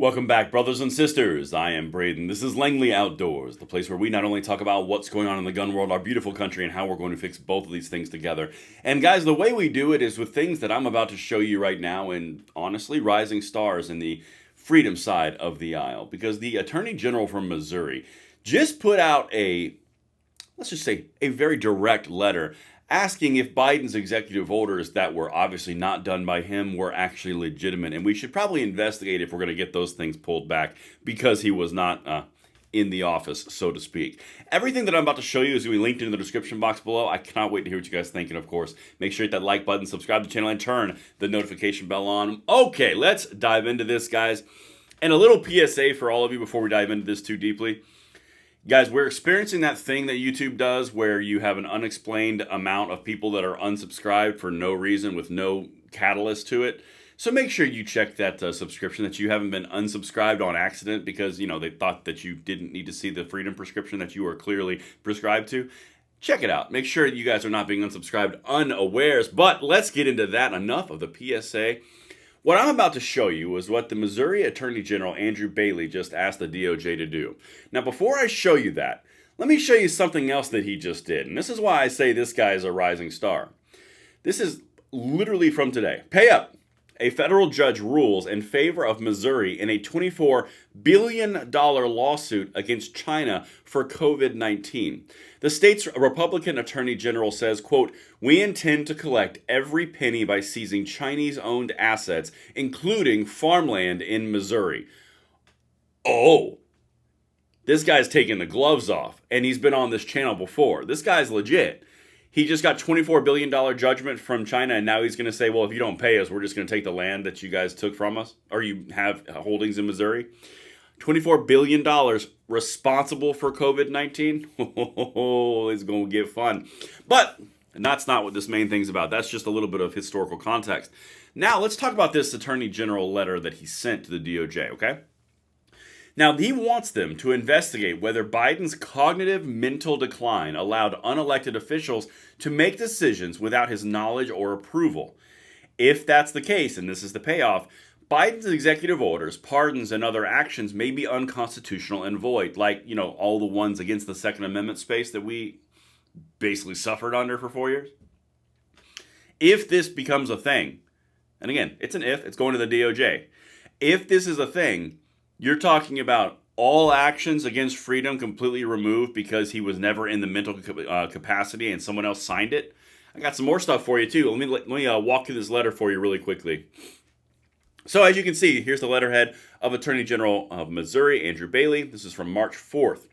Welcome back, brothers and sisters. I am Braden. This is Langley Outdoors, the place where we not only talk about what's going on in the gun world, our beautiful country, and how we're going to fix both of these things together. And guys, the way we do it is with things that I'm about to show you right now, and honestly, rising stars in the freedom side of the aisle. Because the Attorney General from Missouri just put out let's just say, a very direct letter asking if Biden's executive orders that were obviously not done by him were actually legitimate. And we should probably investigate if we're going to get those things pulled back because he was not in the office, so to speak. Everything that I'm about to show you is going to be linked in the description box below. I cannot wait to hear what you guys think. And of course, make sure you hit that like button, subscribe to the channel, and turn the notification bell on. Okay, let's dive into this, guys. And a little PSA for all of you before we dive into this too deeply. Guys, we're experiencing that thing that YouTube does where you have an unexplained amount of people that are unsubscribed for no reason with no catalyst to it. So make sure you check that subscription, that you haven't been unsubscribed on accident because, they thought that you didn't need to see the freedom prescription that you are clearly prescribed to. Check it out. Make sure you guys are not being unsubscribed unawares. But let's get into that. Enough of the PSA. What I'm about to show you is what the Missouri Attorney General Andrew Bailey just asked the DOJ to do. Now, before I show you that, let me show you something else that he just did. And this is why I say this guy is a rising star. This is literally from today. Pay up. A federal judge rules in favor of Missouri in a $24 billion lawsuit against China for COVID-19. The state's Republican Attorney General says, quote, "We intend to collect every penny by seizing Chinese-owned assets, including farmland in Missouri." Oh, this guy's taking the gloves off, and he's been on this channel before. This guy's legit. He just got $24 billion judgment from China, and now he's going to say, well, if you don't pay us, we're just going to take the land that you guys took from us, or you have holdings in Missouri. $24 billion responsible for COVID-19. Oh, it's going to get fun. But that's not what this main thing's about. That's just a little bit of historical context. Now, let's talk about this Attorney General letter that he sent to the DOJ, okay? Now, he wants them to investigate whether Biden's cognitive mental decline allowed unelected officials to make decisions without his knowledge or approval. If that's the case, and this is the payoff, Biden's executive orders, pardons, and other actions may be unconstitutional and void, like, all the ones against the Second Amendment space that we basically suffered under for 4 years. If this becomes a thing, and again, it's an if, it's going to the DOJ. If this is a thing, you're talking about all actions against freedom completely removed because he was never in the mental capacity and someone else signed it. I got some more stuff for you too. Let me walk through this letter for you really quickly. So as you can see, here's the letterhead of Attorney General of Missouri, Andrew Bailey. This is from March 4th.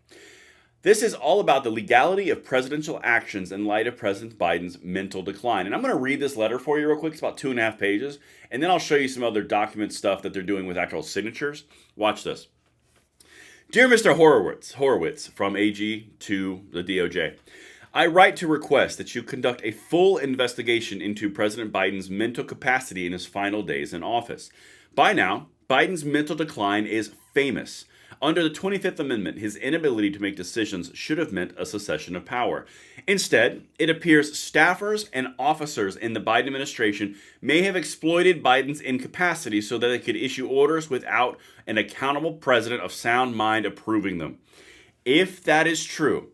This is all about the legality of presidential actions in light of President Biden's mental decline. And I'm going to read this letter for you real quick. It's about 2.5 pages. And then I'll show you some other document stuff that they're doing with actual signatures. Watch this. Dear Mr. Horowitz from AG to the DOJ, I write to request that you conduct a full investigation into President Biden's mental capacity in his final days in office. By now, Biden's mental decline is famous. Under the 25th Amendment, his inability to make decisions should have meant a secession of power. Instead, it appears staffers and officers in the Biden administration may have exploited Biden's incapacity so that they could issue orders without an accountable president of sound mind approving them. If that is true,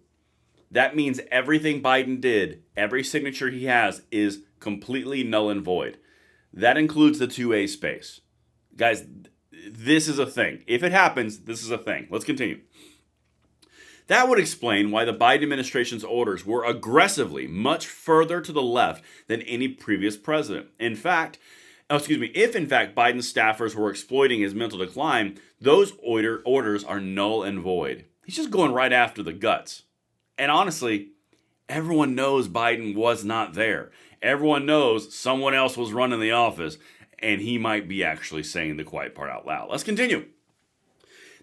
that means everything Biden did, every signature he has, is completely null and void. That includes the 2A space. Guys, this is a thing. If it happens, this is a thing. Let's continue. That would explain why the Biden administration's orders were aggressively much further to the left than any previous president. If in fact Biden's staffers were exploiting his mental decline, those orders are null and void. He's just going right after the guts. And honestly, everyone knows Biden was not there. Everyone knows someone else was running the office, and he might be actually saying the quiet part out loud. Let's continue.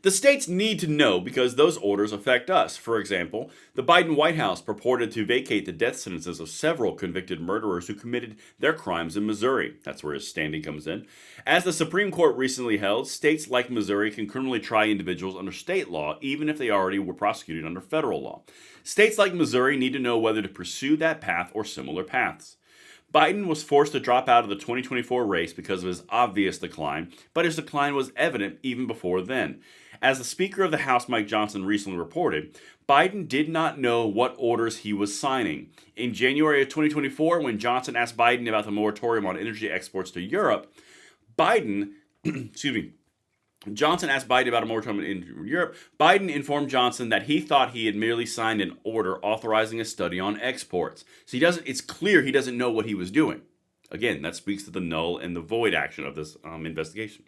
The states need to know because those orders affect us. For example, the Biden White House purported to vacate the death sentences of several convicted murderers who committed their crimes in Missouri. That's where his standing comes in. As the Supreme Court recently held, states like Missouri can criminally try individuals under state law, even if they already were prosecuted under federal law. States like Missouri need to know whether to pursue that path or similar paths. Biden was forced to drop out of the 2024 race because of his obvious decline, but his decline was evident even before then. As the Speaker of the House, Mike Johnson, recently reported, Biden did not know what orders he was signing. In January of 2024, when Johnson asked Biden about the moratorium on energy exports to Europe, Johnson asked Biden about a moratorium in Europe. Biden informed Johnson that he thought he had merely signed an order authorizing a study on exports. So it's clear he doesn't know what he was doing. Again, that speaks to the null and the void action of this investigation.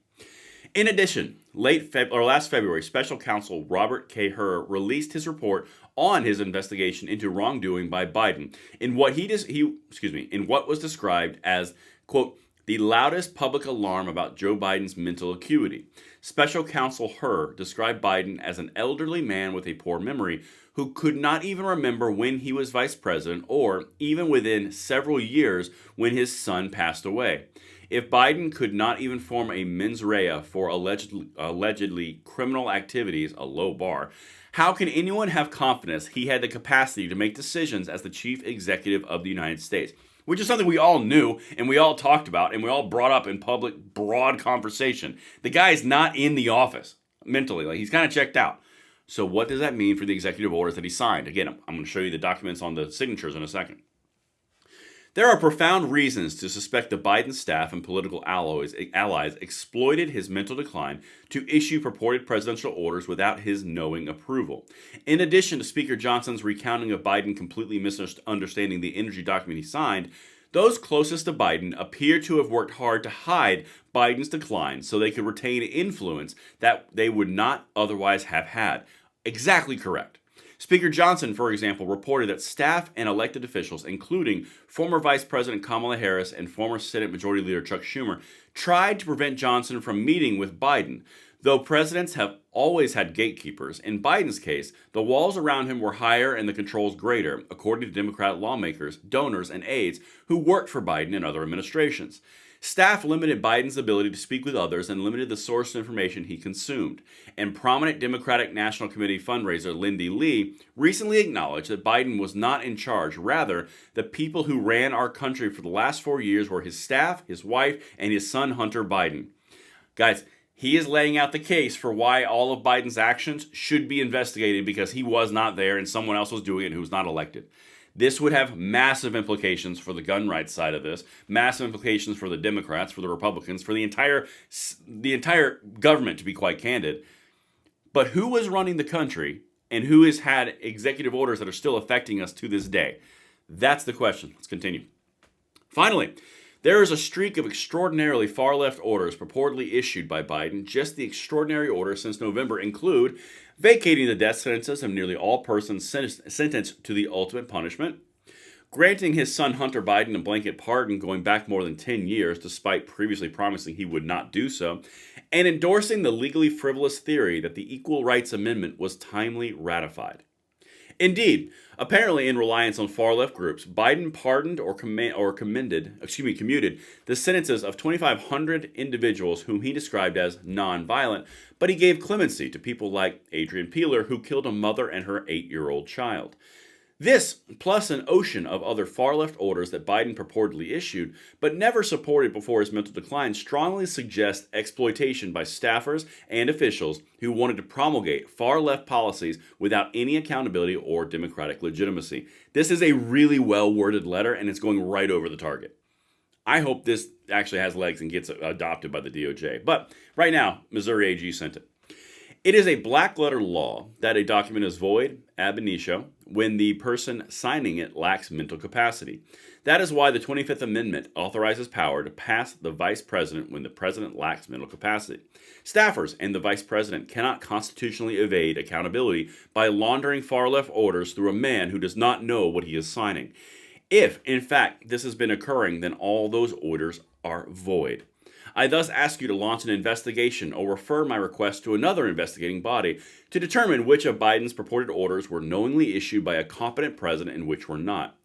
In addition, last February, Special Counsel Robert K. Hur released his report on his investigation into wrongdoing by Biden in what was described as, quote, the loudest public alarm about Joe Biden's mental acuity. Special Counsel Hur described Biden as an elderly man with a poor memory who could not even remember when he was vice president or even within several years when his son passed away. If Biden could not even form a mens rea for allegedly criminal activities, a low bar, how can anyone have confidence he had the capacity to make decisions as the chief executive of the United States? Which is something we all knew and we all talked about and we all brought up in public, broad conversation. The guy is not in the office mentally. Like, he's kind of checked out. So what does that mean for the executive orders that he signed? Again, I'm going to show you the documents on the signatures in a second. There are profound reasons to suspect the Biden staff and political allies exploited his mental decline to issue purported presidential orders without his knowing approval. In addition to Speaker Johnson's recounting of Biden completely misunderstanding the energy document he signed, those closest to Biden appear to have worked hard to hide Biden's decline so they could retain influence that they would not otherwise have had. Exactly correct. Speaker Johnson, for example, reported that staff and elected officials, including former Vice President Kamala Harris and former Senate Majority Leader Chuck Schumer, tried to prevent Johnson from meeting with Biden. Though presidents have always had gatekeepers, in Biden's case, the walls around him were higher and the controls greater, according to Democrat lawmakers, donors, and aides who worked for Biden and other administrations. Staff limited Biden's ability to speak with others and limited the source of information he consumed. And prominent Democratic National Committee fundraiser Lindy Lee recently acknowledged that Biden was not in charge. Rather, the people who ran our country for the last 4 years were his staff, his wife, and his son Hunter Biden. Guys, he is laying out the case for why all of Biden's actions should be investigated because he was not there and someone else was doing it who was not elected. This would have massive implications for the gun rights side of this, massive implications for the Democrats, for the Republicans, for the entire government, to be quite candid. But who was running the country and who has had executive orders that are still affecting us to this day? That's the question. Let's continue. Finally, there is a streak of extraordinarily far-left orders purportedly issued by Biden. Just the extraordinary orders since November include vacating the death sentences of nearly all persons sentenced to the ultimate punishment, granting his son Hunter Biden a blanket pardon going back more than 10 years despite previously promising he would not do so, and endorsing the legally frivolous theory that the Equal Rights Amendment was timely ratified. Indeed, apparently in reliance on far-left groups, Biden pardoned or commuted the sentences of 2,500 individuals whom he described as non-violent, but he gave clemency to people like Adrian Peeler, who killed a mother and her 8-year-old child. This, plus an ocean of other far-left orders that Biden purportedly issued, but never supported before his mental decline, strongly suggest exploitation by staffers and officials who wanted to promulgate far-left policies without any accountability or democratic legitimacy. This is a really well-worded letter, and it's going right over the target. I hope this actually has legs and gets adopted by the DOJ. But right now, Missouri AG sent it. It is a black-letter law that a document is void, ab initio, when the person signing it lacks mental capacity. That is why the 25th Amendment authorizes power to pass the vice president when the president lacks mental capacity. Staffers and the vice president cannot constitutionally evade accountability by laundering far-left orders through a man who does not know what he is signing. If, in fact, this has been occurring, then all those orders are void. I thus ask you to launch an investigation or refer my request to another investigating body to determine which of Biden's purported orders were knowingly issued by a competent president and which were not.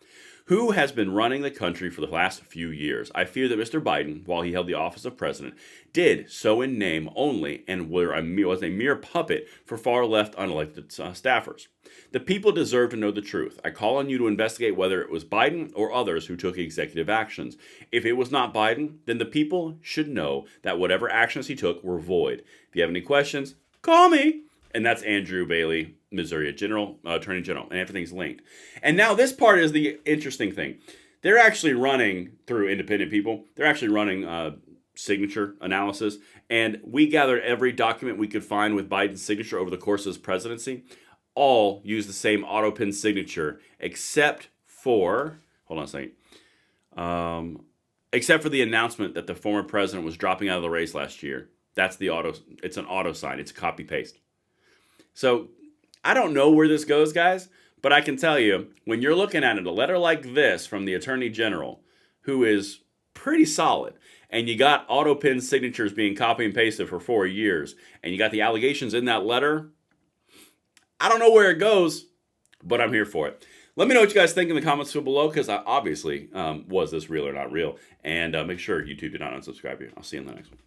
Who has been running the country for the last few years? I fear that Mr. Biden, while he held the office of president, did so in name only and was a mere puppet for far left unelected staffers. The people deserve to know the truth. I call on you to investigate whether it was Biden or others who took executive actions. If it was not Biden, then the people should know that whatever actions he took were void. If you have any questions, call me. And that's Andrew Bailey, Missouri Attorney General, and everything's linked. And now this part is the interesting thing. They're actually running through independent people. They're actually running signature analysis. And we gathered every document we could find with Biden's signature over the course of his presidency. All use the same Autopen signature, except for, hold on a second, except for the announcement that the former president was dropping out of the race last year. That's it's an auto sign. It's a copy paste. So I don't know where this goes, guys, but I can tell you, when you're looking at it, a letter like this from the Attorney General, who is pretty solid, and you got Autopen signatures being copy and pasted for 4 years, and you got the allegations in that letter, I don't know where it goes, but I'm here for it. Let me know what you guys think in the comments below, because obviously, was this real or not real? And make sure YouTube did not unsubscribe you. I'll see you in the next one.